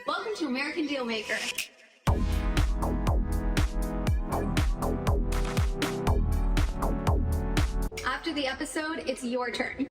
Welcome to American Dealmaker. After the episode, it's your turn.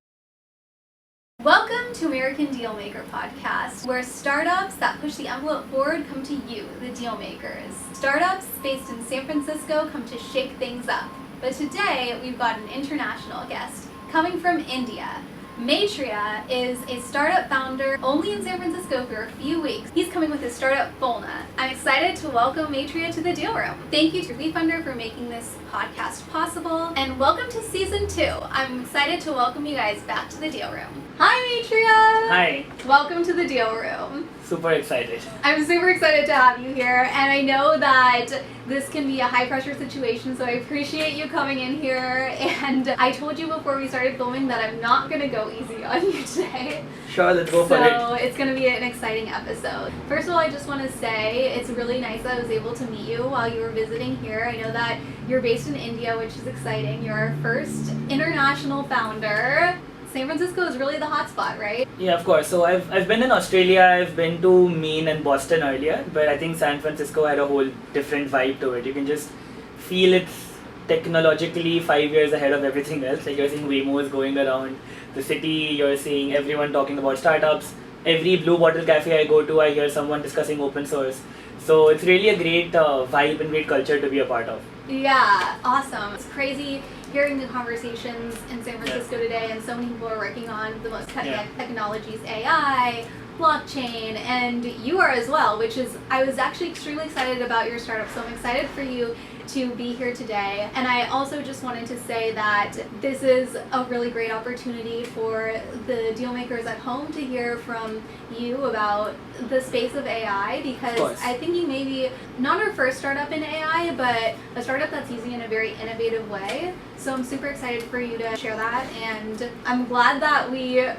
Welcome to American Dealmaker podcast, where startups that push the envelope forward come to you, the Dealmakers. Startups based in San Francisco come to shake things up. But today, we've got an international guest coming from India. Maitreya is a startup founder only in San Francisco for a few weeks. He's coming with his startup, Bolna. I'm excited to welcome Maitreya to the Deal Room. Thank you to WeFunder for making this podcast possible, and welcome to season 2. I'm excited to welcome you guys back to the Deal Room. Hi, Maitreya! Hi. Welcome to the Deal Room. Super excited. I'm super excited to have you here, and I know that this can be a high-pressure situation, so I appreciate you coming in here. And I told you before we started filming that I'm not going to go easy on you today. Sure, let's go for it. So it's going to be an exciting episode. First of all, I just want to say it's really nice that I was able to meet you while you were visiting here. I know that you're based in India, which is exciting. You're our first international founder. San Francisco is really the hotspot, right? Yeah, of course. So I've been in Australia, I've been to Maine and Boston earlier, but I think San Francisco had a whole different vibe to it. You can just feel it's technologically 5 years ahead of everything else. Like you're seeing Waymos going around the city, you're seeing everyone talking about startups. Every Blue Bottle cafe I go to, I hear someone discussing open source. So it's really a great vibe and great culture to be a part of. Yeah, awesome. It's crazy hearing the conversations in San Francisco today, and so many people are working on the most cutting-edge technologies, AI, blockchain, and you are as well, which is, I was actually extremely excited about your startup, so I'm excited for you to be here today. And I also just wanted to say that this is a really great opportunity for the deal makers at home to hear from you about the space of AI, because I think you may be not our first startup in AI, but a startup that's using it in a very innovative way. So I'm super excited for you to share that, and I'm glad that we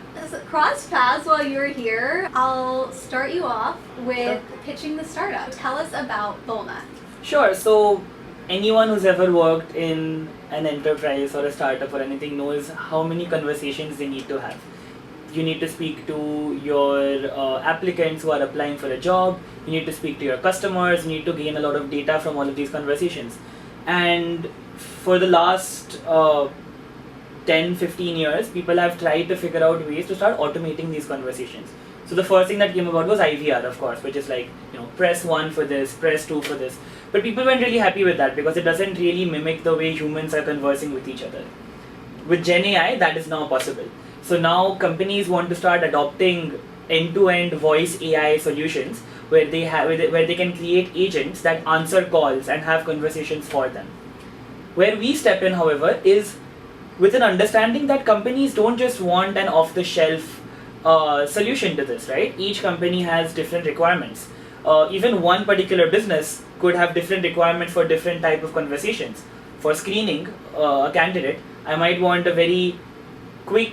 crossed paths while you were here. I'll start you off with pitching the startup. Tell us about Bolna. Sure. So anyone who's ever worked in an enterprise or a startup or anything knows how many conversations they need to have. You need to speak to your applicants who are applying for a job, you need to speak to your customers, you need to gain a lot of data from all of these conversations. And for the last 10-15 years, people have tried to figure out ways to start automating these conversations. So the first thing that came about was IVR, of course, which is like, press 1 for this, press 2 for this. But people weren't really happy with that because it doesn't really mimic the way humans are conversing with each other. With Gen AI, that is now possible. So now companies want to start adopting end-to-end voice AI solutions where they can create agents that answer calls and have conversations for them. Where we step in, however, is with an understanding that companies don't just want an off-the-shelf solution to this, right? Each company has different requirements. Even one particular business could have different requirements for different type of conversations. For screening a candidate, I might want a very quick,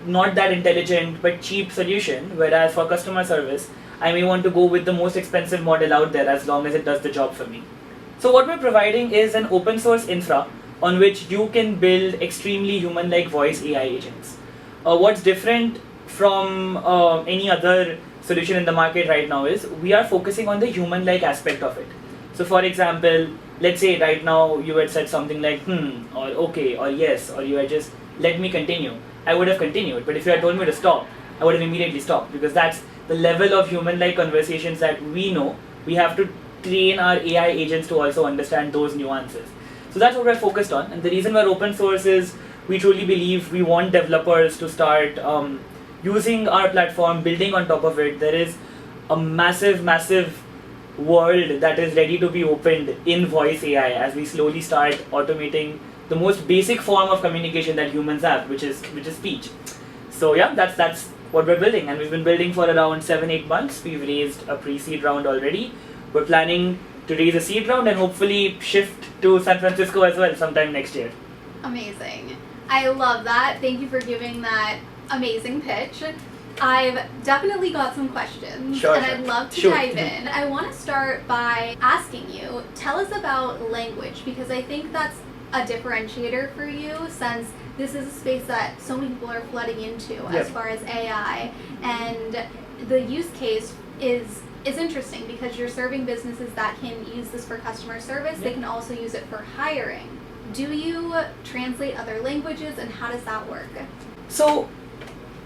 not that intelligent but cheap solution, whereas for customer service, I may want to go with the most expensive model out there as long as it does the job for me. So what we're providing is an open source infra on which you can build extremely human-like voice AI agents. What's different from any other solution in the market right now is we are focusing on the human-like aspect of it. So for example, let's say right now you had said something like or okay or yes, or you had just let me continue. I would have continued, but if you had told me to stop, I would have immediately stopped, because that's the level of human-like conversations that we know. We have to train our AI agents to also understand those nuances. So that's what we're focused on, and the reason we're open source is we truly believe we want developers to start using our platform, building on top of it. There is a massive world that is ready to be opened in voice AI as we slowly start automating the most basic form of communication that humans have, which is speech. So yeah, that's what we're building, and we've been building for around 7-8 months. We've raised a pre-seed round already. We're planning to raise a seed round and hopefully shift to San Francisco as well sometime next year. Amazing. I love that. Thank you for giving that amazing pitch. I've definitely got some questions, and I'd love to dive in. I want to start by asking you, tell us about language, because I think that's a differentiator for you, since this is a space that so many people are flooding into as far as AI, and the use case is interesting because you're serving businesses that can use this for customer service. They can also use it for hiring. Do you translate other languages, and how does that work? So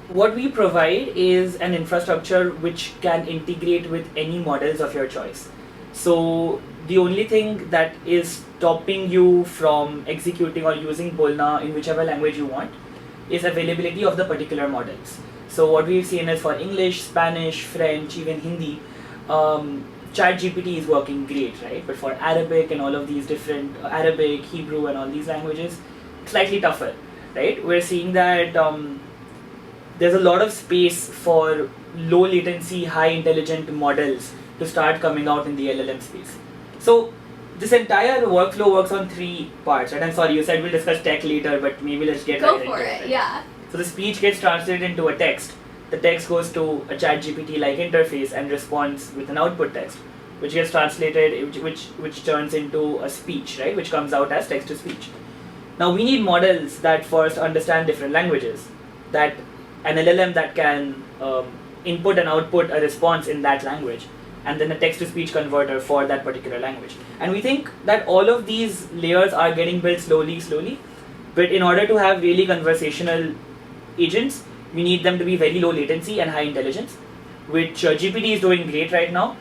what we provide is an infrastructure which can integrate with any models of your choice. So the only thing that is stopping you from executing or using Bolna in whichever language you want is availability of the particular models. So what we've seen is for English, Spanish, French, even Hindi, ChatGPT is working great, right? But for Arabic and all of these different Arabic, Hebrew, and all these languages, slightly tougher, right? We're seeing that there's a lot of space for low latency, high intelligent models to start coming out in the LLM space. So this entire workflow works on 3 parts, right? I'm sorry, you said we'll discuss tech later, but maybe let's get right into it. Go for it, yeah. So the speech gets translated into a text. The text goes to a ChatGPT-like interface and responds with an output text, which gets translated, which turns into a speech, right? Which comes out as text to speech. Now we need models that first understand different languages, that an LLM that can input and output a response in that language, and then a text to speech converter for that particular language. And we think that all of these layers are getting built slowly, but in order to have really conversational agents, we need them to be very low latency and high intelligence, which GPT is doing great right now.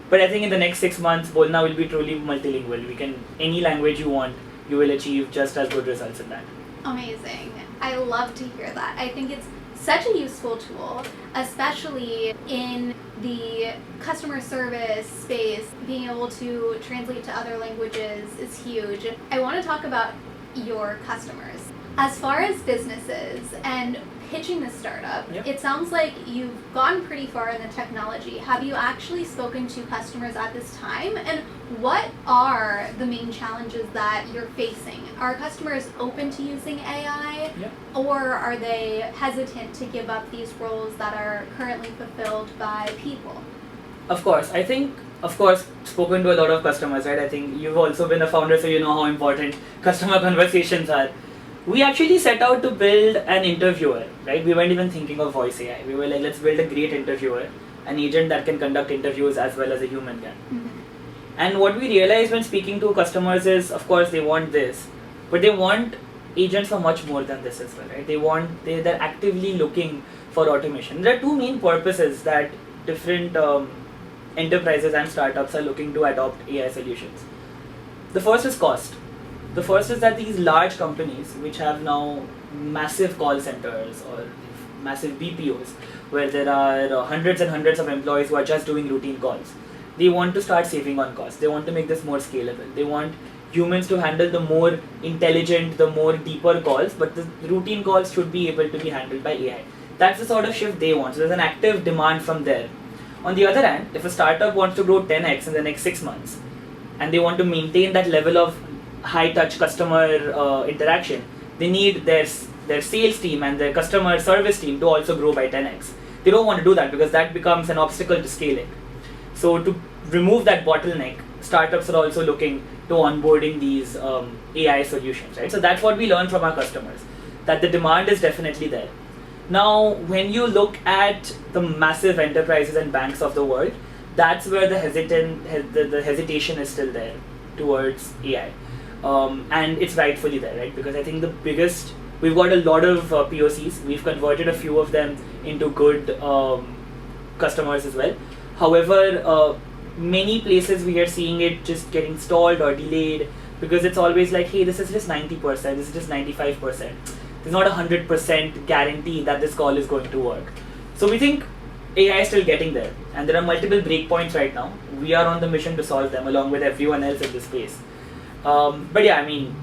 But I think in the next 6 months, Bolna will be truly multilingual. We can, any language you want, you will achieve just as good results in that. Amazing. I love to hear that. I think it's such a useful tool, especially in the customer service space. Being able to translate to other languages is huge. I want to talk about your customers. As far as businesses and pitching this startup, it sounds like you've gone pretty far in the technology. Have you actually spoken to customers at this time? And what are the main challenges that you're facing? Are customers open to using AI? Or are they hesitant to give up these roles that are currently fulfilled by people? Of course, I think, spoken to a lot of customers, right? I think you've also been a founder, so you know how important customer conversations are. We actually set out to build an interviewer, right? We weren't even thinking of voice AI. We were like, let's build a great interviewer, an agent that can conduct interviews as well as a human can. And what we realized when speaking to customers is, of course, they want this, but they want agents for much more than this as well, right? They're actively looking for automation. There are 2 main purposes that different enterprises and startups are looking to adopt AI solutions. The first is cost. The first is that these large companies, which have now massive call centers or massive BPOs, where there are hundreds and hundreds of employees who are just doing routine calls, they want to start saving on costs. They want to make this more scalable. They want humans to handle the more intelligent, the more deeper calls, but the routine calls should be able to be handled by AI. That's the sort of shift they want. So there's an active demand from there. On the other hand, if a startup wants to grow 10x in the next 6 months, and they want to maintain that level of high-touch customer interaction, they need their sales team and their customer service team to also grow by 10x. They don't want to do that because that becomes an obstacle to scaling. So to remove that bottleneck, startups are also looking to onboarding these AI solutions, right? So that's what we learned from our customers, that the demand is definitely there. Now, when you look at the massive enterprises and banks of the world, that's where the hesitation is still there towards AI. And it's rightfully there, right? Because I think we've got a lot of POCs. We've converted a few of them into good customers as well. However, many places we are seeing it just getting stalled or delayed because it's always like, hey, this is just 90%, this is just 95%. There's not 100% guarantee that this call is going to work. So we think AI is still getting there, and there are multiple breakpoints right now. We are on the mission to solve them along with everyone else in this space. But yeah, I mean,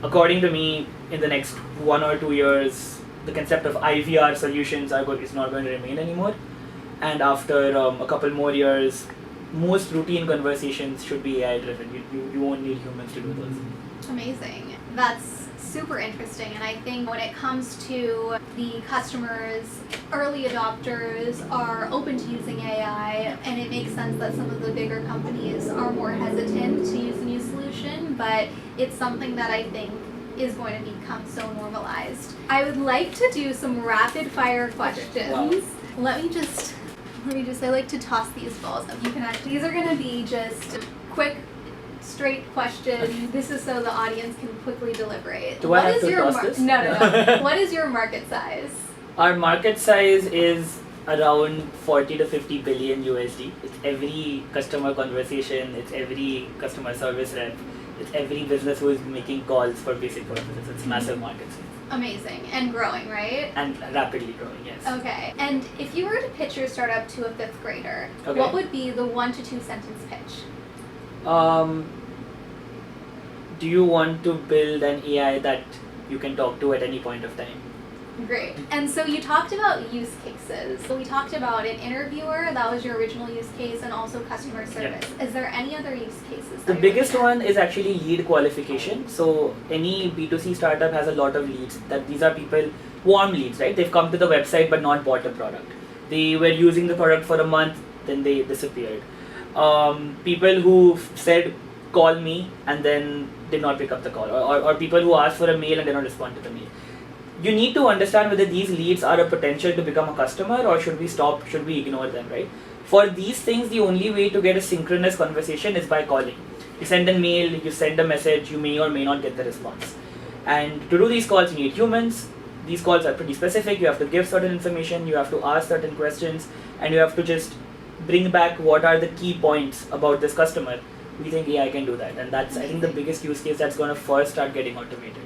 according to me, in the next 1 or 2 years, the concept of IVR solutions is not going to remain anymore. And after a couple more years, most routine conversations should be AI driven. You won't need humans to do those. Amazing. That's super interesting, and I think when it comes to the customers, early adopters are open to using AI, and it makes sense that some of the bigger companies are more hesitant to use a new solution, but it's something that I think is going to become so normalized. I would like to do some rapid fire questions. Wow. Let me just Let me just, I like to toss these balls up. You can actually, these are going to be just quick, straight questions. This is so the audience can quickly deliberate. Do I have to toss this? No. What is your market size? Our market size is around 40 to 50 billion USD. It's every customer conversation, it's every customer service rep, it's every business who is making calls for basic purposes. It's massive market size. Amazing. And growing, right? And rapidly growing, yes. Okay. And if you were to pitch your startup to a 5th grader, Okay. what would be the 1 to 2 sentence pitch? Do you want to build an AI that you can talk to at any point of time? Great. And so you talked about use cases. So we talked about an interviewer, that was your original use case, and also customer service. Is there any other use cases? The biggest one is actually lead qualification. So any B2C startup has a lot of leads. That these are people, warm leads, right? They've come to the website but not bought a product. They were using the product for a month, then they disappeared. People who said, call me, and then did not pick up the call. Or people who asked for a mail and did not respond to the mail. You need to understand whether these leads are a potential to become a customer, or should we ignore them, right? For these things, the only way to get a synchronous conversation is by calling. You send a mail, you send a message, you may or may not get the response. And to do these calls, you need humans. These calls are pretty specific. You have to give certain information, you have to ask certain questions, and you have to just bring back what are the key points about this customer. We think AI can do that, and that's, I think, the biggest use case that's going to first start getting automated.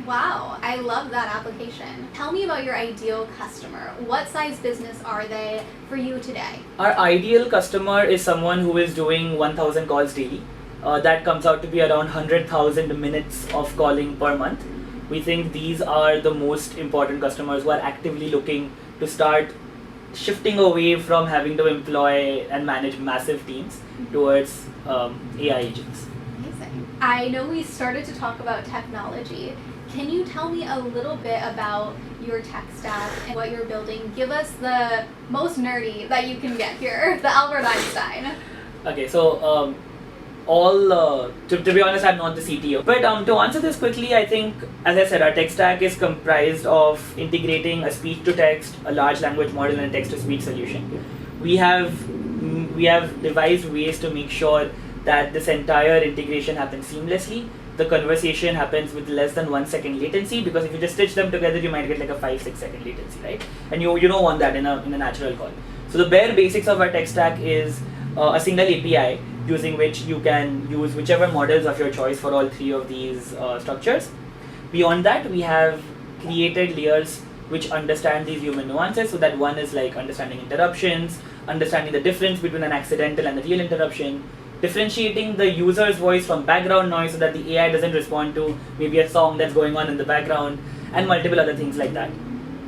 Wow, I love that application. Tell me about your ideal customer. What size business are they for you today? Our ideal customer is someone who is doing 1,000 calls daily. That comes out to be around 100,000 minutes of calling per month. We think these are the most important customers who are actively looking to start shifting away from having to employ and manage massive teams towards AI agents. Amazing. I know we started to talk about technology. Can you tell me a little bit about your tech stack and what you're building? Give us the most nerdy that you can get here, the Albert Einstein. Okay, so to be honest, I'm not the CTO. But to answer this quickly, I think, as I said, our tech stack is comprised of integrating a speech-to-text, a large language model, and a text-to-speech solution. We have devised ways to make sure that this entire integration happens seamlessly. The conversation happens with less than 1 second latency, because if you just stitch them together, you might get like a 5-6 second latency, right? And you don't want that in a natural call. So the bare basics of our tech stack is a single API using which you can use whichever models of your choice for all 3 of these structures. Beyond that, we have created layers which understand these human nuances, so that one is like understanding interruptions, understanding the difference between an accidental and a real interruption, differentiating the user's voice from background noise so that the AI doesn't respond to maybe a song that's going on in the background, and multiple other things like that.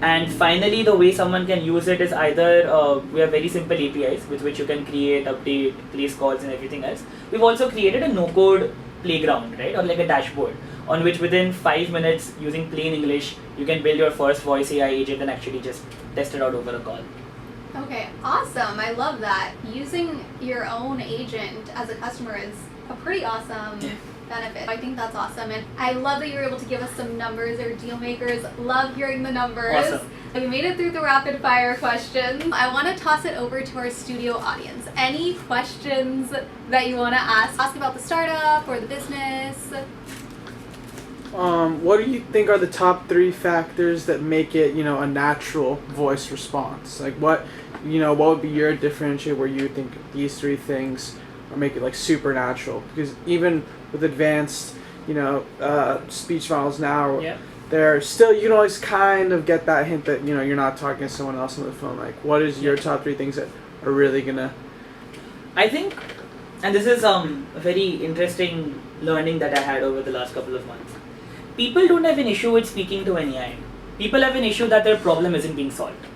And finally, the way someone can use it is either, we have very simple APIs with which you can create, update, place calls and everything else. We've also created a no-code playground, right, or like a dashboard, on which within 5 minutes, using plain English, you can build your first voice AI agent and actually just test it out over a call. Okay, awesome. I love that. Using your own agent as a customer is a pretty awesome benefit. I think that's awesome. And I love that you were able to give us some numbers, or Dealmakers love hearing the numbers. Awesome. We made it through the rapid fire questions. I want to toss it over to our studio audience. Any questions that you want to ask about the startup or the business? What do you think are the top 3 factors that make it, a natural voice response? Like what would be your differentiator where you think these 3 things make it like super natural? Because even with advanced, speech models now, they're still, you can always kind of get that hint that, you're not talking to someone else on the phone. Like what is your top 3 things that are really gonna? I think, and this is a very interesting learning that I had over the last couple of months. People don't have an issue with speaking to an AI. People have an issue that their problem isn't being solved,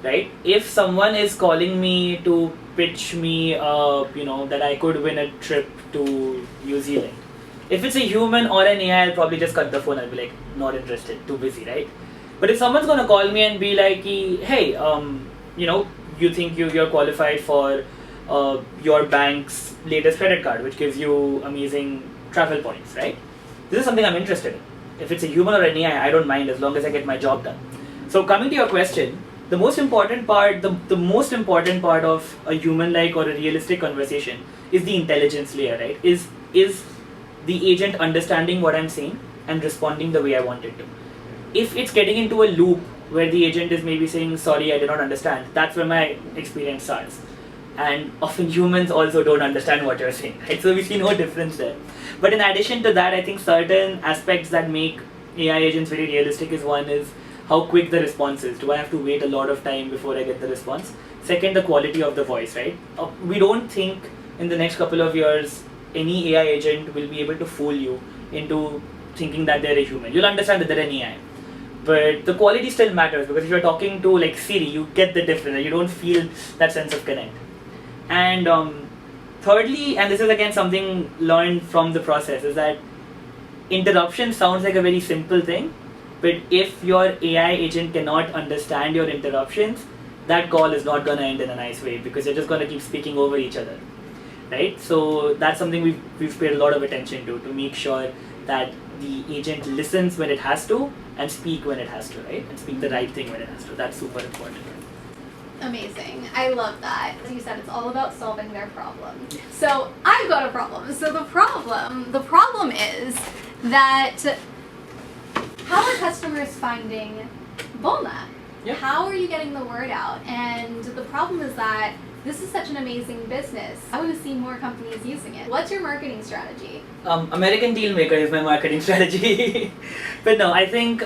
right? If someone is calling me to pitch me, that I could win a trip to New Zealand, if it's a human or an AI, I'll probably just cut the phone. I'll be like, not interested, too busy, right? But if someone's gonna call me and be like, hey, you think you're qualified for your bank's latest credit card, which gives you amazing travel points, right? This is something I'm interested in. If it's a human or an AI, I don't mind as long as I get my job done. So coming to your question, the most important part, the most important part of a human-like or a realistic conversation is the intelligence layer, right? Is the agent understanding what I'm saying and responding the way I want it to. If it's getting into a loop where the agent is maybe saying, sorry, I did not understand, that's where my experience starts. And often humans also don't understand what you're saying, right? So we see no difference there. But in addition to that, I think certain aspects that make AI agents very realistic is one is how quick the response is. Do I have to wait a lot of time before I get the response? Second, the quality of the voice, right? We don't think in the next couple of years any AI agent will be able to fool you into thinking that they're a human. You'll understand that they're an AI. But the quality still matters, because if you're talking to like Siri, you get the difference. You don't feel that sense of connect. And thirdly, and this is again something learned from the process, is that interruption sounds like a very simple thing, but if your AI agent cannot understand your interruptions, that call is not going to end in a nice way, because you're just going to keep speaking over each other, right? So that's something we've paid a lot of attention to make sure that the agent listens when it has to and speak when it has to, right? And speak the right thing when it has to. That's super important. Amazing. I love that. As you said, it's all about solving their problem. So I've got a problem. So the problem is that how are customers finding Bolna? Yep. How are you getting the word out? And the problem is that this is such an amazing business. I want to see more companies using it. What's your marketing strategy? American Dealmaker is my marketing strategy. But no, I think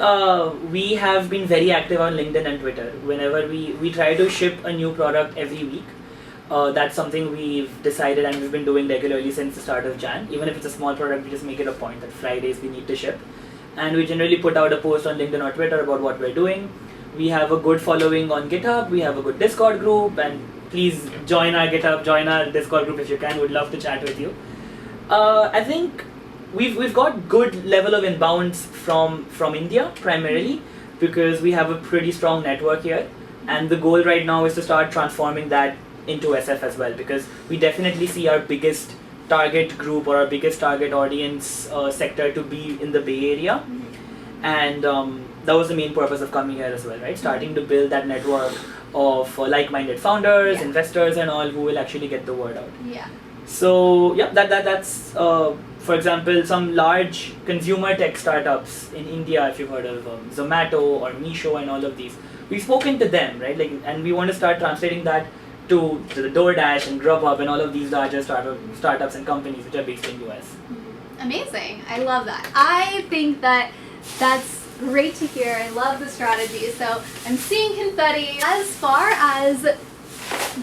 we have been very active on LinkedIn and Twitter. Whenever we try to ship a new product every week, that's something we've decided and we've been doing regularly since the start of Jan. Even if it's a small product, we just make it a point that Fridays we need to ship. And we generally put out a post on LinkedIn or Twitter about what we're doing. We have a good following on GitHub, we have a good Discord group, and please join our GitHub, join our Discord group if you can. We'd love to chat with you. I think we've got good level of inbounds from India primarily, because we have a pretty strong network here, and the goal right now is to start transforming that into SF as well, because we definitely see our biggest target group or our biggest target audience sector to be in the Bay Area. And that was the main purpose of coming here as well, right? Starting to build that network of like-minded founders, investors and all, who will actually get the word out. Yeah. So yeah, that's for example, some large consumer tech startups in India, if you've heard of Zomato or Meesho and all of these. We've spoken to them, right? Like, and we want to start translating that to the DoorDash and Grubhub and all of these larger startups and companies which are based in US. Amazing. I love that. I think that's great to hear. I love the strategy. So I'm seeing confetti. As far as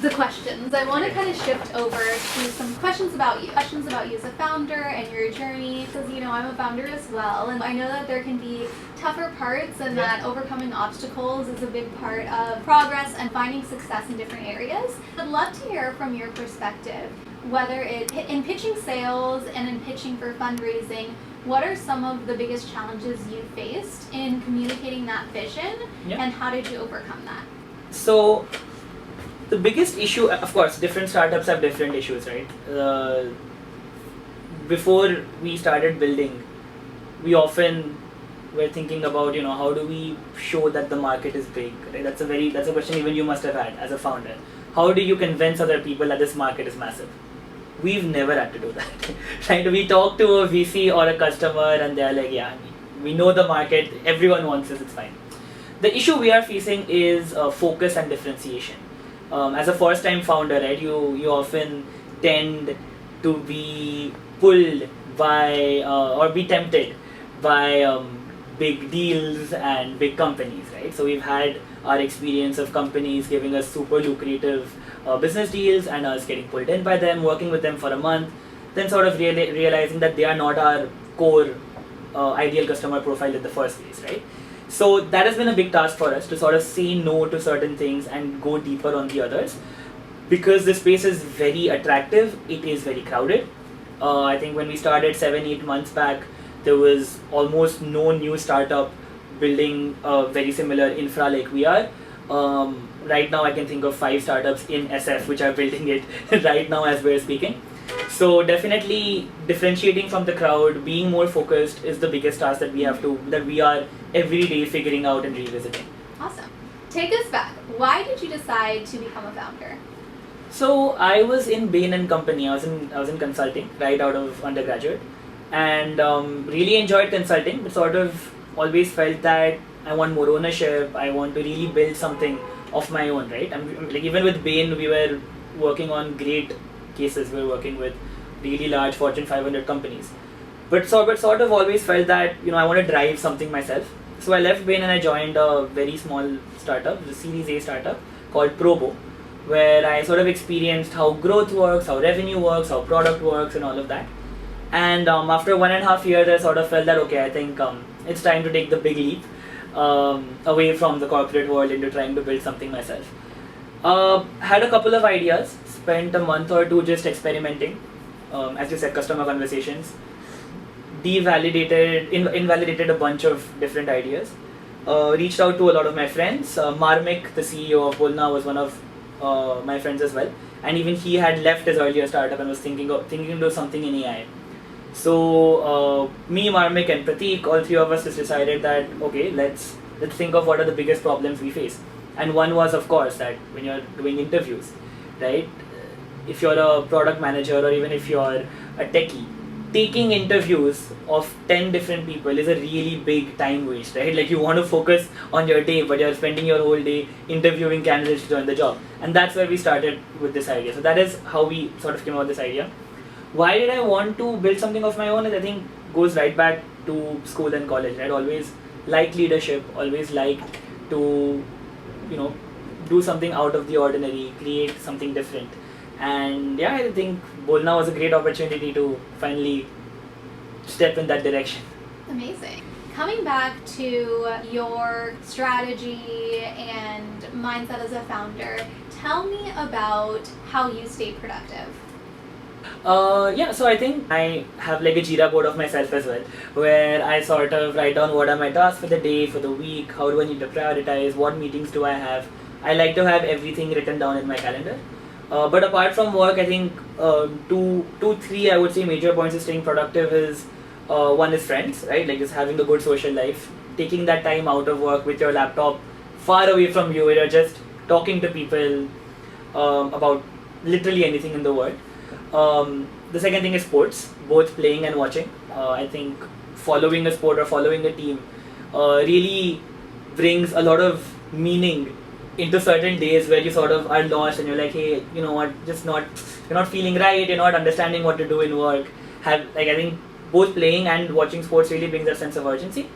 the questions, I want to kind of shift over to some questions about you. Questions about you as a founder and your journey, because I'm a founder as well, and I know that there can be tougher parts, and that overcoming obstacles is a big part of progress and finding success in different areas. I'd love to hear from your perspective, whether it's in pitching sales and in pitching for fundraising. What are some of the biggest challenges you faced in communicating that vision, and how did you overcome that? So the biggest issue, of course, different startups have different issues, right? Before we started building, we often were thinking about, how do we show that the market is big, right? That's a question even you must have had as a founder. How do you convince other people that this market is massive? We've never had to do that, right? We talk to a VC or a customer and they're like, yeah, we know the market, everyone wants this, it's fine. The issue we are facing is focus and differentiation. As a first-time founder, right, you often tend to be pulled by or be tempted by big deals and big companies, right? So we've had our experience of companies giving us super lucrative business deals and us getting pulled in by them, working with them for a month, then sort of realizing that they are not our core ideal customer profile in the first place, right? So that has been a big task for us, to sort of say no to certain things and go deeper on the others. Because the space is very attractive, it is very crowded. I think when we started 7-8 months back, there was almost no new startup building very similar infra like we are. Right now I can think of 5 startups in SF which are building it right now as we're speaking. So definitely differentiating from the crowd, being more focused is the biggest task that we are every day figuring out and revisiting. Awesome. Take us back. Why did you decide to become a founder? So I was in Bain and Company. I was in consulting right out of undergraduate, and really enjoyed consulting. But sort of always felt that I want more ownership. I want to really build something of my own. Right? Like even with Bain, we were working on great cases. We were working with really large Fortune 500 companies. But sort of always felt that I want to drive something myself. So I left Bain and I joined a very small startup, the Series A startup called Probo, where I sort of experienced how growth works, how revenue works, how product works, and all of that. And after 1.5 years, I sort of felt that okay, I think it's time to take the big leap away from the corporate world into trying to build something myself. Had a couple of ideas, spent a month or two just experimenting, as you said, customer conversations. Invalidated a bunch of different ideas. Reached out to a lot of my friends. Marmik, the CEO of Bolna, was one of my friends as well, and even he had left his earlier startup and was thinking to do something in AI. So me, Marmik, and Prateek, all three of us just decided that okay, let's think of what are the biggest problems we face. And one was, of course, that when you're doing interviews, right? If you're a product manager or even if you're a techie, taking interviews of 10 different people is a really big time waste, right? Like you want to focus on your day, but you're spending your whole day interviewing candidates to join the job. And that's where we started with this idea. So that is how we sort of came up with this idea. Why did I want to build something of my own? I think goes right back to school and college, right? Always liked leadership, always liked to, do something out of the ordinary, create something different. And yeah, I think Bolna was a great opportunity to finally step in that direction. Amazing. Coming back to your strategy and mindset as a founder, tell me about how you stay productive. So I think I have like a Jira board of myself as well, where I sort of write down what are my tasks for the day, for the week, how do I need to prioritize, what meetings do I have. I like to have everything written down in my calendar. But apart from work, I think three I would say major points of staying productive is one is friends, right? Like just having a good social life, taking that time out of work with your laptop far away from you, where you're just talking to people about literally anything in the world. The second thing is sports, both playing and watching. I think following a sport or following a team really brings a lot of meaning into certain days where you sort of are lost and you're like, hey, you know what, you're not feeling right, you're not understanding what to do in work. I think both playing and watching sports really brings that sense of urgency.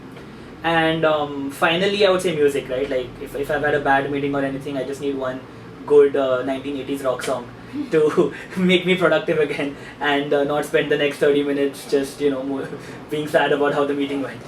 And finally, I would say music, right? Like if I've had a bad meeting or anything, I just need one good 1980s rock song to make me productive again and not spend the next 30 minutes just, being sad about how the meeting went.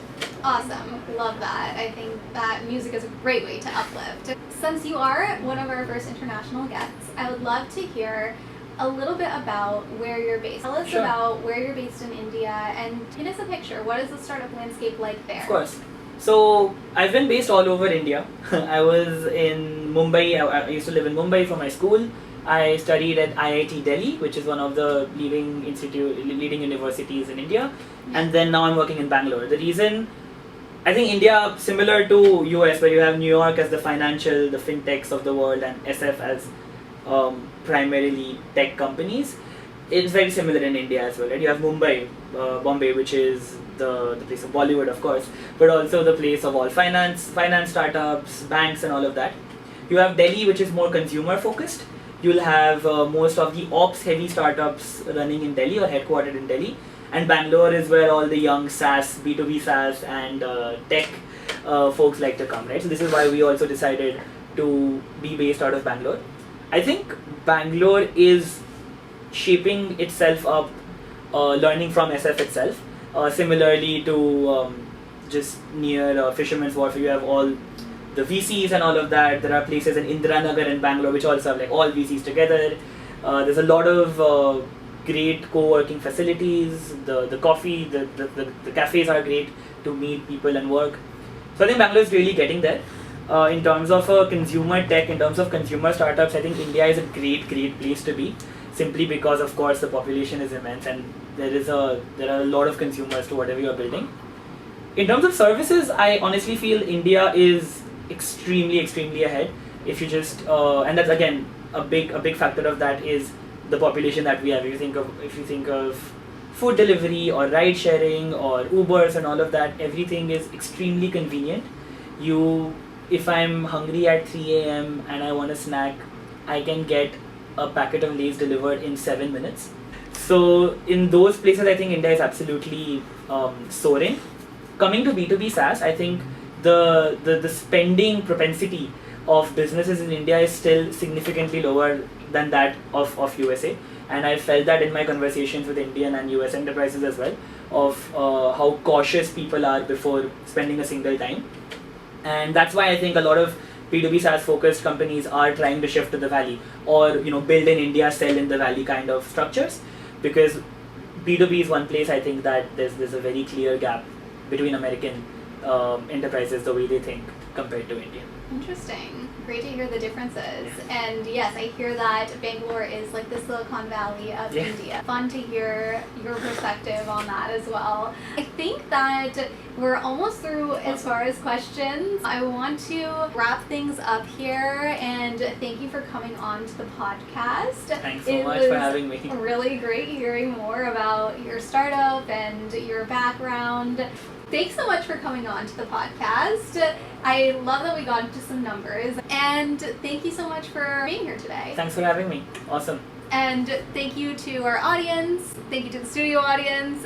Awesome. Love that. I think that music is a great way to uplift. Since you are one of our first international guests, I would love to hear a little bit about where you're based. Tell us Sure. about where you're based in India and paint us a picture. What is the startup landscape like there? Of course. So I've been based all over India. I was in Mumbai. I used to live in Mumbai for my school. I studied at IIT Delhi, which is one of the leading universities in India. And then now I'm working in Bangalore. The reason, I think India, similar to US, where you have New York as the financial, the fintechs of the world, and SF as primarily tech companies, it's very similar in India as well. Right? You have Mumbai, Bombay, which is the place of Bollywood, of course, but also the place of all finance startups, banks, and all of that. You have Delhi, which is more consumer focused. You'll have most of the ops heavy startups running in Delhi or headquartered in Delhi. And Bangalore is where all the young SaaS, B2B SaaS and tech folks like to come, right? So this is why we also decided to be based out of Bangalore. I think Bangalore is shaping itself up, learning from SF itself. Similarly to just near Fisherman's Wharf, you have all the VCs and all of that. There are places in Indiranagar and Bangalore which also have like all VCs together. There's a lot of great co-working facilities. The coffee, the cafes are great to meet people and work. So I think Bangalore is really getting there. In terms of consumer tech, in terms of consumer startups, I think India is a great place to be. Simply because, of course, the population is immense and there are a lot of consumers to whatever you are building. In terms of services, I honestly feel India is extremely ahead. If you just and that's again a big factor of that is the population that we have. If you think of food delivery or ride sharing or Ubers and all of that, everything is extremely convenient. If I'm hungry at 3 a.m. and I want a snack, I can get a packet of Lay's delivered in 7 minutes. So in those places, I think India is absolutely soaring. Coming to B2B SaaS, I think the spending propensity of businesses in India is still significantly lower than that of USA. And I felt that in my conversations with Indian and US enterprises as well, of how cautious people are before spending a single dime. And that's why I think a lot of B2B SaaS focused companies are trying to shift to the Valley, or build in India, sell in the Valley kind of structures, because B2B is one place I think that there's a very clear gap between American enterprises, the way they think, compared to India. Interesting. Great to hear the differences. And yes, I hear that Bangalore is like the Silicon Valley of India. Fun to hear your perspective on that as well. I think that we're almost through as far as questions. I want to wrap things up here and thank you for coming on to the podcast. Thanks so much for having me. Really great hearing more about your startup and your background. Thanks so much for coming on to the podcast. I love that we got into some numbers. And thank you so much for being here today. Thanks for having me. Awesome. And thank you to our audience. Thank you to the studio audience.